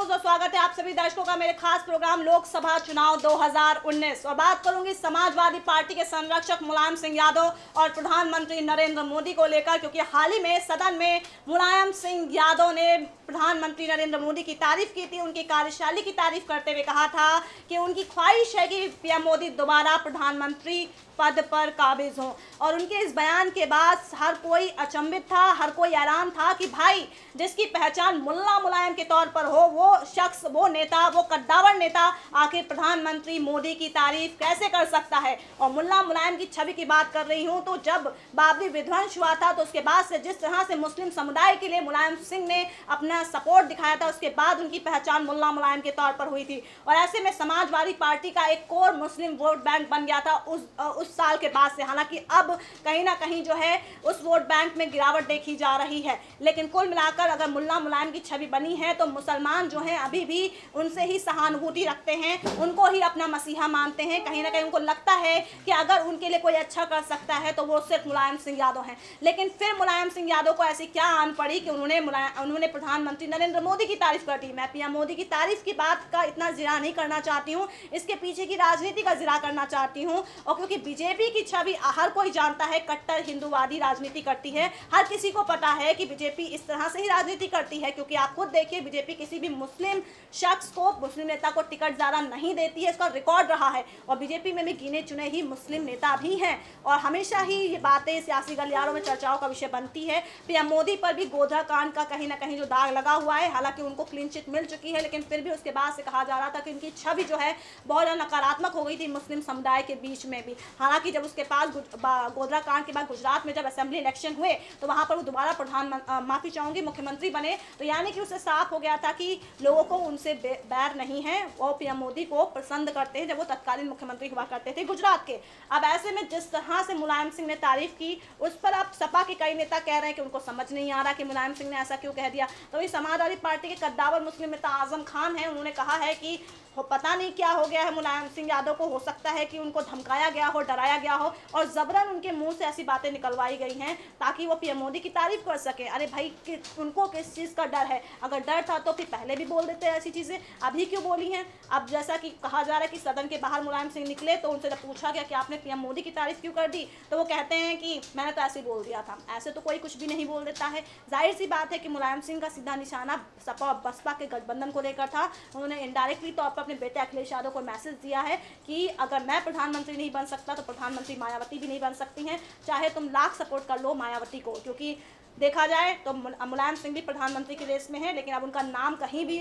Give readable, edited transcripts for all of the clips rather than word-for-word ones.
News और स्वागत है आप सभी दर्शकों का मेरे खास प्रोग्राम लोकसभा चुनाव 2019। और बात करूंगी समाजवादी पार्टी के संरक्षक मुलायम सिंह यादव और प्रधानमंत्री नरेंद्र मोदी को लेकर, क्योंकि हाल ही में सदन में मुलायम सिंह यादव ने प्रधानमंत्री नरेंद्र मोदी की तारीफ की थी। उनकी कार्यशैली की तारीफ करते हुए कहा था कि उनकी ख्वाहिश है कि पीएम मोदी दोबारा प्रधानमंत्री पद पर काबिज हों। और उनके इस बयान के बाद हर कोई अचंभित था, हर कोई हैरान था कि भाई जिसकी पहचान मुल्ला मुलायम के तौर पर हो, वो शख्स, वो नेता, वो कद्दावर नेता आखिर प्रधानमंत्री मोदी की तारीफ कैसे कर सकता है। और मुल्ला मुलायम की छवि की बात कर रही हूँ तो जब बाबरी विध्वंस हुआ था तो उसके बाद से जिस तरह से मुस्लिम समुदाय के लिए मुलायम सिंह ने अपना सपोर्ट दिखाया था, उसके बाद उनकी पहचान मुल्ला मुलायम के तौर पर हुई थी। और ऐसे में समाजवादी पार्टी का एक कोर मुस्लिम वोट बैंक बन गया था उस साल के बाद से। हालांकि अब कहीं ना कहीं जो है उस वोट बैंक में गिरावट देखी जा रही है, लेकिन कुल मिलाकर अगर मुल्ला मुलायम की छवि बनी है तो मुसलमान जो हैं अभी भी उनसे ही सहानुभूति रखते हैं, उनको ही अपना मसीहा मानते हैं। कहीं ना कहीं उनको लगता है कि अगर उनके लिए कोई अच्छा कर सकता है तो वो सिर्फ मुलायम सिंह यादव हैं। लेकिन फिर मुलायम सिंह यादव को ऐसी क्या आन पड़ी कि उन्होंने प्रधानमंत्री नरेंद्र मोदी की तारीफ कर दी। मैं पीएम मोदी की तारीफ की बात का इतना जिक्र नहीं करना चाहती हूँ, इसके पीछे की राजनीति का जिक्र करना चाहती हूँ। और क्योंकि बीजेपी की छवि हर कोई जानता है कट्टर हिंदूवादी राजनीति करती है, हर किसी को पता है कि बीजेपी इस तरह से ही राजनीति करती है। क्योंकि आप खुद देखिए, बीजेपी किसी भी मुस्लिम शख्स को, मुस्लिम नेता को टिकट ज़्यादा नहीं देती है, इसका रिकॉर्ड रहा है। और बीजेपी में भी गिने चुने ही मुस्लिम नेता भी हैं और हमेशा ही ये बातें सियासी गलियारों में चर्चाओं का विषय बनती है। पीएम मोदी पर भी गोधरा कांड का कहीं ना कहीं जो दाग लगा हुआ है, हालांकि उनको क्लीन चिट मिल चुकी है, लेकिन फिर भी उसके बाद से कहा जा रहा था कि उनकी छवि जो है बहुत नकारात्मक हो गई थी मुस्लिम समुदाय के बीच में भी। हालांकि जब उसके पास गोधरा कांड के बाद गुजरात में जब असेंबली इलेक्शन हुए तो वहां पर वो दोबारा माफी चाहूंगी मुख्यमंत्री बने, तो यानी कि उससे साफ हो गया था कि लोगों को उनसे बैर नहीं है, वो पीएम मोदी को पसंद करते हैं जब वो तत्कालीन मुख्यमंत्री हुआ करते थे गुजरात के। अब ऐसे में जिस तरह से मुलायम सिंह ने तारीफ की, उस पर अब सपा के कई नेता कह रहे हैं कि उनको समझ नहीं आ रहा कि मुलायम सिंह ने ऐसा क्यों कह दिया। तो ये समाजवादी पार्टी के कद्दावर मुस्लिम नेता आजम खान है, उन्होंने कहा है कि पता नहीं क्या हो गया है मुलायम सिंह यादव को, हो सकता है कि उनको धमकाया गया हो, डराया गया हो और जबरन उनके मुंह से ऐसी बातें निकलवाई गई हैं ताकि वो पीएम मोदी की तारीफ कर सके। अरे भाई उनको किस चीज़ का डर है? अगर डर था तो फिर पहले भी बोल देते ऐसी चीज़ें, अभी क्यों बोली हैं? अब जैसा कि कहा जा रहा है कि सदन के बाहर मुलायम सिंह निकले तो उनसे जब पूछा गया कि आपने पीएम मोदी की तारीफ क्यों कर दी, तो वो कहते हैं कि मैंने तो ऐसे ही बोल दिया था। ऐसे तो कोई कुछ भी नहीं बोल देता है। जाहिर सी बात है कि मुलायम सिंह का सीधा निशाना सपा और बसपा के गठबंधन को लेकर था। उन्होंने इनडायरेक्टली तौर पर अपने बेटे अखिलेश यादव को मैसेज दिया है कि अगर मैं प्रधानमंत्री नहीं बन सकता तो प्रधानमंत्री मायावती भी नहीं बन सकती हैं, चाहे तुम लाख सपोर्ट कर लो मायावती को। क्योंकि देखा जाए तो मुलायम सिंह भी प्रधानमंत्री की रेस में है, लेकिन अब उनका नाम कहीं भी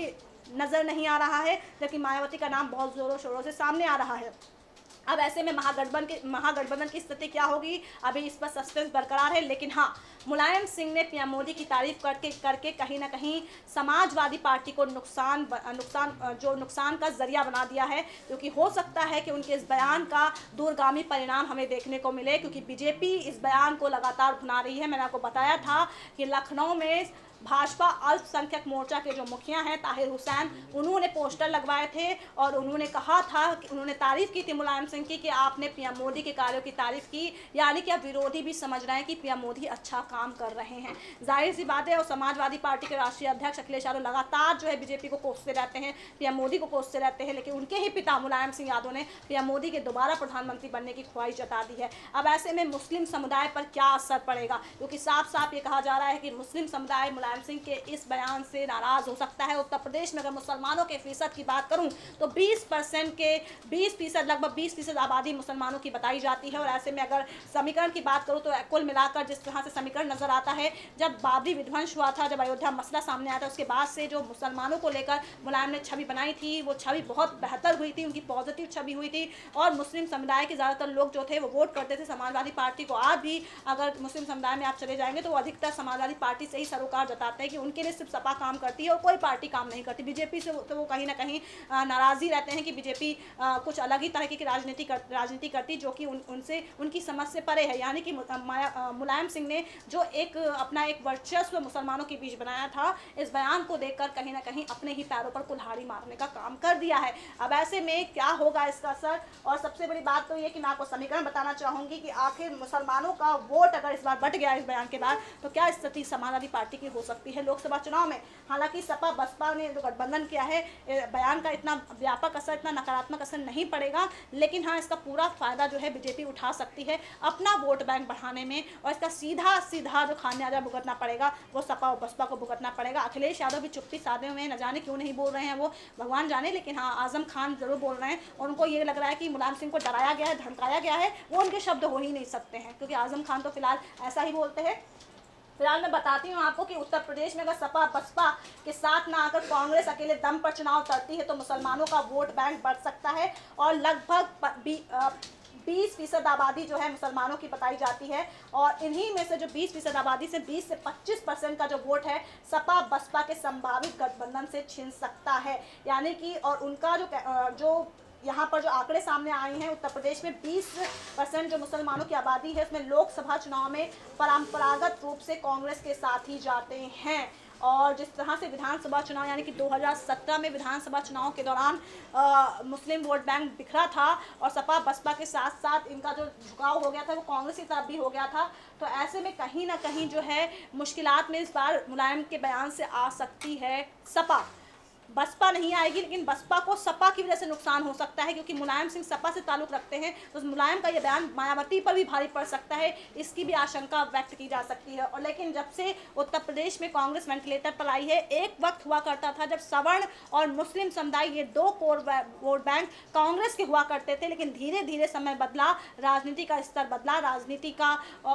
नज़र नहीं आ रहा है, जबकि मायावती का नाम बहुत ज़ोरों शोरों से सामने आ रहा है। अब ऐसे में महागठबंधन की स्थिति क्या होगी, अभी इस पर सस्पेंस बरकरार है। लेकिन हाँ, मुलायम सिंह ने पीएम मोदी की तारीफ करके कहीं ना कहीं समाजवादी पार्टी को नुकसान का जरिया बना दिया है। क्योंकि हो सकता है कि उनके इस बयान का दूरगामी परिणाम हमें देखने को मिले, क्योंकि बीजेपी इस बयान को लगातार भुना रही है। मैंने आपको बताया था कि लखनऊ में भाजपा अल्पसंख्यक मोर्चा के जो मुखिया हैं ताहिर हुसैन, उन्होंने पोस्टर लगवाए थे और उन्होंने कहा था कि उन्होंने तारीफ की थी मुलायम सिंह की कि आपने पीएम मोदी के कार्यों की तारीफ की, यानी कि अब विरोधी भी समझ रहे हैं कि पीएम मोदी अच्छा काम कर रहे हैं। जाहिर सी बात है। और समाजवादी पार्टी के राष्ट्रीय अध्यक्ष अखिलेश यादव लगातार जो है बीजेपी को कोसते रहते हैं, पीएम मोदी को कोसते रहते हैं, लेकिन उनके ही पिता मुलायम सिंह यादव ने पीएम मोदी के दोबारा प्रधानमंत्री बनने की ख्वाहिश जता दी है। अब ऐसे में मुस्लिम समुदाय पर क्या असर पड़ेगा, क्योंकि साफ साफ ये कहा जा रहा है कि मुस्लिम समुदाय मुलायम सिंह के इस बयान से नाराज हो सकता है। उत्तर प्रदेश में अगर मुसलमानों के फीसद की बात करूं तो 20% लगभग 20% आबादी मुसलमानों की बताई जाती है। और ऐसे में अगर समीकरण की बात करूं तो कुल मिलाकर जिस तरह से समीकरण नजर आता है, जब बाबरी विध्वंस हुआ था, जब अयोध्या मसला सामने आया था, उसके बाद से जो मुसलमानों को लेकर मुलायम ने छवि बनाई थी, वो छवि बहुत बेहतर हुई थी, उनकी पॉजिटिव छवि हुई थी। और मुस्लिम समुदाय के ज़्यादातर लोग जो थे वो वोट करते थे समाजवादी पार्टी को। आज भी अगर मुस्लिम समुदाय में आप चले जाएंगे तो वो अधिकतर समाजवादी पार्टी से ही सरोकार जताते हैं कि उनके लिए सिर्फ सपा काम करती है और कोई पार्टी काम नहीं करती। बीजेपी से तो वो कहीं ना कहीं नाराज़ी रहते हैं कि बीजेपी कुछ अलग ही तरह की राजनीति करती, जो कि उनसे उनकी समझ से परे है। यानी कि मुलायम सिंह ने जो अपना एक वर्चस्व मुसलमानों के बीच बनाया था, इस बयान को देखकर कहीं ना कहीं अपने ही पैरों पर कुल्हाड़ी मारने का काम कर दिया है। अब ऐसे में क्या होगा इसका असर, और सबसे बड़ी बात तो ये कि मैं आपको समीकरण बताना चाहूँगी कि आखिर मुसलमानों का वोट अगर इस बार बढ़ गया इस बयान के बाद, तो क्या स्थिति समाजवादी पार्टी की हो सकती है लोकसभा चुनाव में। हालांकि सपा बसपा ने जो गठबंधन किया है, बयान का इतना व्यापक असर, इतना नकारात्मक असर नहीं पड़ेगा, लेकिन हाँ इसका पूरा फायदा जो है बीजेपी उठा सकती है अपना वोट बैंक बढ़ाने में, और इसका सीधा सीधा जो खामियाजा भुगतना पड़ेगा वो सपा और बसपा को भुगतना पड़ेगा। अखिलेश यादव भी चुप्पी साधे हुए हैं, न जाने क्यों नहीं बोल रहे हैं, वो भगवान जाने, लेकिन हाँ आजम खान जरूर बोल रहे हैं और उनको ये लग रहा है कि मुलायम सिंह को डराया गया है, धमकाया गया है। वो उनके शब्द हो ही नहीं सकते हैं, क्योंकि आजम खान तो फिलहाल ऐसा ही बोलते हैं। फिलहाल मैं बताती हूँ आपको कि उत्तर प्रदेश में अगर सपा बसपा के साथ ना आकर कांग्रेस अकेले दम पर चुनाव लड़ती है तो मुसलमानों का वोट बैंक बढ़ सकता है, और लगभग 20% आबादी जो है मुसलमानों की बताई जाती है, और इन्हीं में से जो 20% आबादी से 20 से 25% का जो वोट है सपा बसपा के संभावित गठबंधन से छिन सकता है। यानी कि और उनका जो यहाँ पर जो आंकड़े सामने आए हैं, उत्तर प्रदेश में 20% जो मुसलमानों की आबादी है उसमें लोकसभा चुनाव में परंपरागत रूप से कांग्रेस के साथ ही जाते हैं। और जिस तरह से विधानसभा चुनाव यानी कि 2017 में विधानसभा चुनाव के दौरान मुस्लिम वोट बैंक बिखरा था और सपा बसपा के साथ साथ इनका जो झुकाव हो गया था वो कांग्रेस की तरफ भी हो गया था, तो ऐसे में कहीं ना कहीं जो है मुश्किलात में इस बार मुलायम के बयान से आ सकती है सपा। बसपा नहीं आएगी, लेकिन बसपा को सपा की वजह से नुकसान हो सकता है, क्योंकि मुलायम सिंह सपा से ताल्लुक रखते हैं, तो मुलायम का ये बयान मायावती पर भी भारी पड़ सकता है, इसकी भी आशंका व्यक्त की जा सकती है। और लेकिन जब से उत्तर प्रदेश में कांग्रेस वेंटिलेटर पर आई है, एक वक्त हुआ करता था जब सवर्ण और मुस्लिम समुदाय ये दो कोर वोट बैंक कांग्रेस के हुआ करते थे, लेकिन धीरे धीरे समय बदला, राजनीति का स्तर बदला, राजनीति का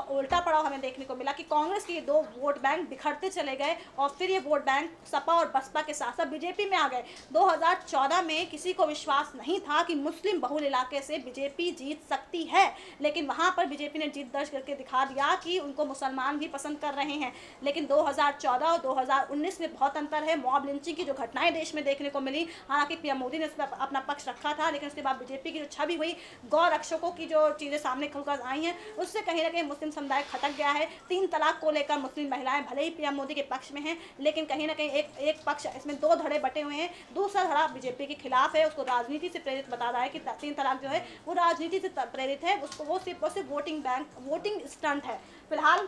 उल्टा पड़ाव हमें देखने को मिला कि कांग्रेस के ये दो वोट बैंक बिखरते चले गए और फिर ये वोट बैंक सपा और बसपा के साथ साथ बीजेपी में आ गए। 2014 में किसी को विश्वास नहीं था कि मुस्लिम बहुल इलाके से बीजेपी जीत सकती है, लेकिन वहां पर बीजेपी ने जीत दर्ज करके दिखा दिया कि उनको मुसलमान भी पसंद कर रहे हैं। लेकिन 2014 और 2019 में बहुत अंतर है। मॉब लिंचिंग की जो घटनाएं देश में देखने को मिली, हालांकि पीएम मोदी ने उस पर अपना पक्ष रखा था, लेकिन उसके बाद बीजेपी की जो छवि हुई, गौ रक्षकों की जो चीजें सामने खुलकर आई हैं, उससे कहीं ना कहीं मुस्लिम समुदाय खटक गया है। 3 तलाक को लेकर मुस्लिम महिलाएं भले ही पीएम मोदी के पक्ष में हैं, लेकिन कहीं ना कहीं एक पक्ष इसमें 2 धड़े बटे हुए हैं। दूसरा धड़ा बीजेपी के खिलाफ है, उसको राजनीति से प्रेरित बता रहा है कि 3 तलाक जो है वो राजनीति से प्रेरित है, उसको वो सिर्फ वोटिंग स्टंट है। फिलहाल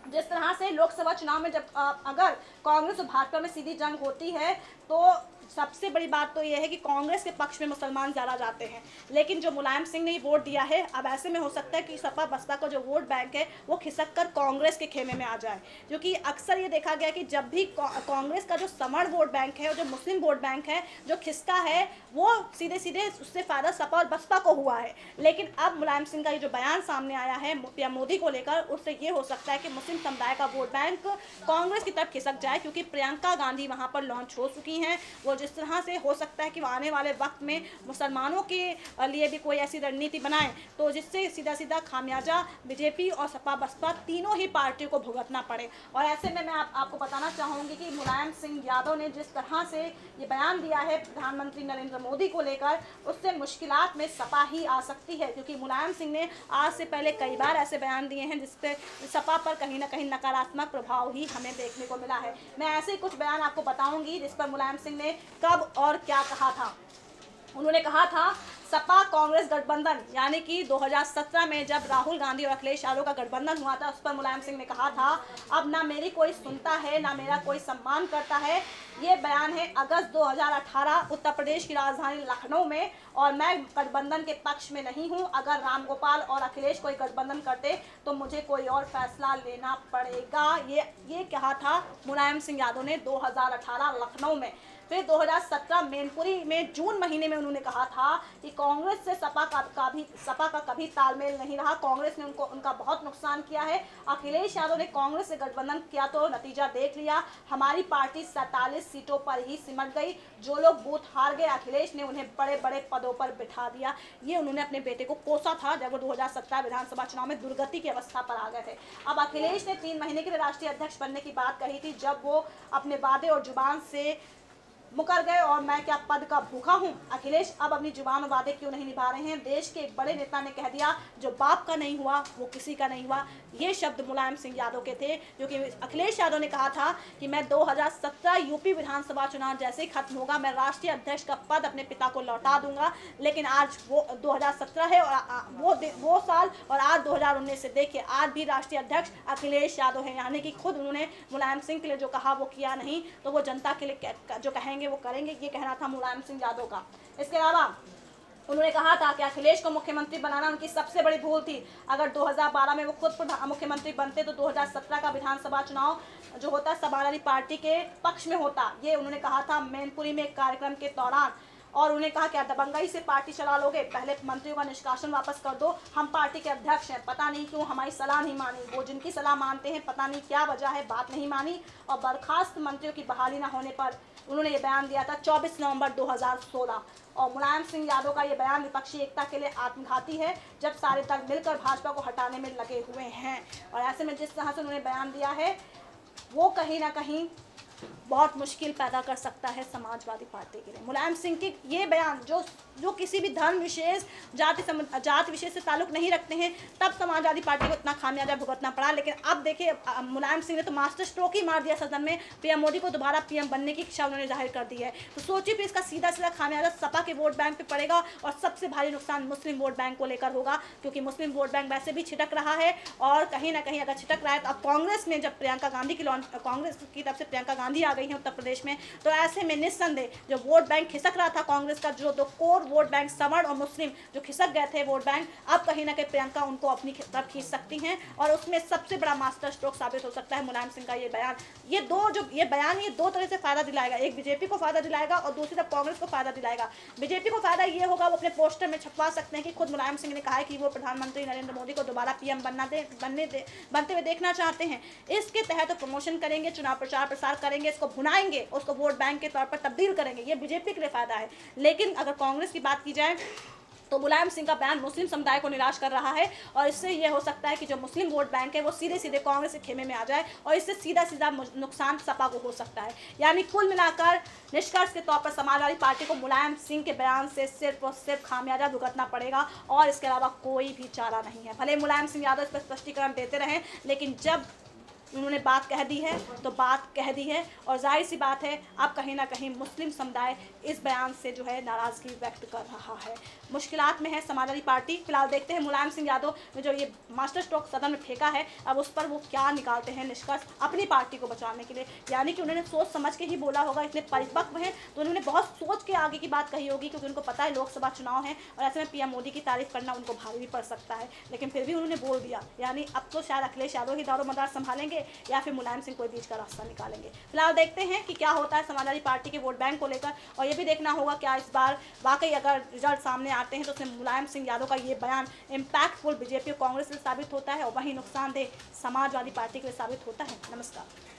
जिस तरह से लोकसभा चुनाव में जब अगर कांग्रेस और भाजपा में सीधी जंग होती है तो सबसे बड़ी बात तो यह है कि कांग्रेस के पक्ष में मुसलमान ज़्यादा जाते हैं, लेकिन जो मुलायम सिंह ने वोट दिया है, अब ऐसे में हो सकता है कि सपा बसपा का जो वोट बैंक है वो खिसक कर कांग्रेस के खेमे में आ जाए, क्योंकि अक्सर ये देखा गया कि जब भी कांग्रेस का जो सवर्ण वोट बैंक है और जो मुस्लिम वोट बैंक है जो खिसका है, वो सीधे सीधे उससे फ़ायदा सपा और बसपा को हुआ है। लेकिन अब मुलायम सिंह का ये जो बयान सामने आया है पीएम मोदी को लेकर, उससे ये हो सकता है कि मुस्लिम समुदाय का वोट बैंक कांग्रेस की तरफ खिसक जाए, क्योंकि प्रियंका गांधी वहाँ पर लॉन्च हो चुकी हैं। वो जिस तरह से हो सकता है कि वो आने वाले वक्त में मुसलमानों के लिए भी कोई ऐसी रणनीति बनाए तो जिससे सीधा सीधा खामियाजा बीजेपी और सपा बसपा तीनों ही पार्टियों को भुगतना पड़े। और ऐसे में मैं आपको बताना चाहूँगी कि मुलायम सिंह यादव ने जिस तरह से ये बयान दिया है प्रधानमंत्री नरेंद्र मोदी को लेकर, उससे मुश्किलात में सपा ही आ सकती है, क्योंकि मुलायम सिंह ने आज से पहले कई बार ऐसे बयान दिए हैं जिससे सपा पर कहीं ना कहीं नकारात्मक प्रभाव ही हमें देखने को मिला है। मैं ऐसे ही कुछ बयान आपको बताऊंगी जिस पर मुलायम सिंह ने कब और क्या कहा था। उन्होंने कहा था सपा कांग्रेस गठबंधन, यानी कि 2017 में जब राहुल गांधी और अखिलेश यादव का गठबंधन हुआ था, उस पर मुलायम सिंह ने कहा था अब ना मेरी कोई सुनता है ना मेरा कोई सम्मान करता है। ये बयान है अगस्त 2018 उत्तर प्रदेश की राजधानी लखनऊ में, और मैं गठबंधन के पक्ष में नहीं हूं। अगर रामगोपाल और अखिलेश कोई गठबंधन करते तो मुझे कोई और फैसला लेना पड़ेगा। ये कहा था मुलायम सिंह यादव ने 2018 लखनऊ में। फिर 2017 मैनपुरी में जून महीने में उन्होंने कहा था कि कांग्रेस से सपा का कभी तालमेल नहीं रहा, कांग्रेस ने उनका बहुत नुकसान किया है। अखिलेश यादव ने कांग्रेस से गठबंधन किया तो नतीजा देख लिया, हमारी पार्टी 47 सीटों पर ही सिमट गई। जो लोग बूथ हार गए अखिलेश ने उन्हें बड़े बड़े पदों पर बिठा दिया। ये उन्होंने अपने बेटे को कोसा था जब वो 2017 विधानसभा चुनाव में दुर्गति की अवस्था पर आ गए थे। अब अखिलेश ने 3 महीने के लिए राष्ट्रीय अध्यक्ष बनने की बात कही थी, जब वो अपने वादे और जुबान से मुकर गए और मैं क्या पद का भूखा हूं। अखिलेश अब अपनी जुबान और वादे क्यों नहीं निभा रहे हैं। देश के एक बड़े नेता ने कह दिया जो बाप का नहीं हुआ वो किसी का नहीं हुआ। ये शब्द मुलायम सिंह यादव के थे, क्योंकि अखिलेश यादव ने कहा था कि मैं 2017 यूपी विधानसभा चुनाव जैसे ही खत्म होगा मैं राष्ट्रीय अध्यक्ष का पद अपने पिता को लौटा दूंगा। लेकिन आज वो 2017 है और वो साल और आज 2019 से देखिए आज भी राष्ट्रीय अध्यक्ष अखिलेश यादव है। यानी कि खुद उन्होंने मुलायम सिंह के लिए जो कहा वो किया नहीं, तो वो जनता के लिए जो कहेंगे वो करेंगे, ये कहना था मुलायम सिंह यादव का। इसके अलावा उन्होंने कहा था कि अखिलेश को मुख्यमंत्री बनाना उनकी सबसे बड़ी भूल थी। अगर 2012 में वो खुद मुख्यमंत्री बनते तो 2017 का विधानसभा चुनाव जो होता समाजवादी पार्टी के पक्ष में होता। ये उन्होंने कहा था मैनपुरी में एक कार्यक्रम के दौरान। और उन्होंने कहा क्या दबंगई से पार्टी चला लोगे, पहले मंत्रियों का निष्कासन वापस कर दो। हम पार्टी के अध्यक्ष हैं, पता नहीं क्यों हमारी सलाह नहीं मानी। वो जिनकी सलाह मानते हैं पता नहीं क्या वजह है, बात नहीं मानी। और बर्खास्त मंत्रियों की बहाली न होने पर उन्होंने ये बयान दिया था 24 नवंबर 2016। और मुलायम सिंह यादव का ये बयान विपक्षी एकता के लिए आत्मघाती है, जब सारे दल मिलकर भाजपा को हटाने में लगे हुए हैं। और ऐसे में जिस तरह से उन्होंने बयान दिया है वो कहीं ना कहीं बहुत मुश्किल पैदा कर सकता है समाजवादी पार्टी के लिए। मुलायम सिंह के ये बयान जो किसी भी धर्म विशेष जाति विशेष से ताल्लुक नहीं रखते हैं, तब समाजवादी पार्टी को इतना खामियाजा भुगतना पड़ा। लेकिन अब देखिए मुलायम सिंह ने तो मास्टर स्ट्रोक ही मार दिया सदन में। पीएम मोदी को दोबारा पीएम बनने की इच्छा उन्होंने जाहिर कर दी है। तो सोचिए फिर इसका सीधा सीधा खामियाजा सपा के वोट बैंक पे पड़ेगा और सबसे भारी नुकसान मुस्लिम वोट बैंक को लेकर होगा, क्योंकि मुस्लिम वोट बैंक वैसे भी छिटक रहा है। और कहीं ना कहीं अगर छिटक रहा है तो अब कांग्रेस में जब कांग्रेस की तरफ से प्रियंका गांधी आ गई हैं उत्तर प्रदेश में, तो ऐसे में निस्संदेह जो वोट बैंक खिसक रहा था कांग्रेस का, जो दो कोर वोट बैंक सवर्ण और मुस्लिम जो खिसक गए थे वोट बैंक, अब कहीं ना कहीं प्रियंका उनको अपनी तरफ खींच सकती हैं। और उसमें सबसे बड़ा मास्टर स्ट्रोक साबित हो सकता है मुलायम सिंह का ये बयान। ये दो तरह से फायदा दिलाएगा, एक बीजेपी को फायदा दिलाएगा और दूसरी तरफ कांग्रेस को फायदा दिलाएगा। बीजेपी को फायदा ये होगा वो अपने पोस्टर में छपवा सकते हैं कि खुद मुलायम सिंह ने कहा है कि वो प्रधानमंत्री नरेंद्र मोदी को दोबारा पीएम बनते हुए देखना चाहते हैं। इसके तहत प्रमोशन करेंगे, चुनाव प्रचार प्रसार करेंगे, इसको भुनाएंगे, उसको वोट बैंक के तौर पर तब्दील करेंगे। ये बीजेपी के लिए फायदा है। लेकिन अगर कांग्रेस की बात की जाए तो मुलायम सिंह का बयान मुस्लिम समुदाय को निराश कर रहा है और इससे ये हो सकता है कि जो मुस्लिम वोट बैंक है वो सीधे सीधे कांग्रेस के खेमे में आ जाए और इससे सीधा सीधा नुकसान सपा को हो सकता है। यानी कुल मिलाकर निष्कर्ष के तौर पर समाजवादी पार्टी को मुलायम सिंह के बयान से सिर्फ और सिर्फ खामियाजा भुगतना पड़ेगा और इसके अलावा कोई भी चारा नहीं है। भले मुलायम सिंह यादव इस पर स्पष्टीकरण देते रहें, लेकिन जब उन्होंने बात कह दी है तो बात कह दी है। और जाहिर सी बात है अब कहीं ना कहीं मुस्लिम समुदाय इस बयान से जो है नाराज़गी व्यक्त कर रहा है। मुश्किलात में है समाजवादी पार्टी। फिलहाल देखते हैं मुलायम सिंह यादव ने जो ये मास्टर स्ट्रोक सदन में फेंका है, अब उस पर वो क्या निकालते हैं निष्कर्ष अपनी पार्टी को बचाने के लिए। यानी कि उन्होंने सोच समझ के ही बोला होगा, इतने परिपक्व हैं तो उन्होंने बहुत सोच के आगे की बात कही होगी, क्योंकि उनको पता है लोकसभा चुनाव है और ऐसे में पीएम मोदी की तारीफ करना उनको भारी भी पड़ सकता है। लेकिन फिर भी उन्होंने बोल दिया। यानी अब तो शायद अखिलेश यादव ही दारोमदार संभालेंगे या फिर मुलायम सिंह कोई बीच का रास्ता निकालेंगे। फिलहाल देखते हैं कि क्या होता है समाजवादी पार्टी के वोट बैंक को लेकर। और ये भी देखना होगा क्या इस बार वाकई अगर रिजल्ट सामने आते हैं तो उसमें मुलायम सिंह यादव का ये बयान इम्पैक्टफुल बीजेपी और कांग्रेस के लिए साबित होता है और वहीं नुकसानदेह समाजवादी पार्टी के लिए साबित होता है। नमस्कार।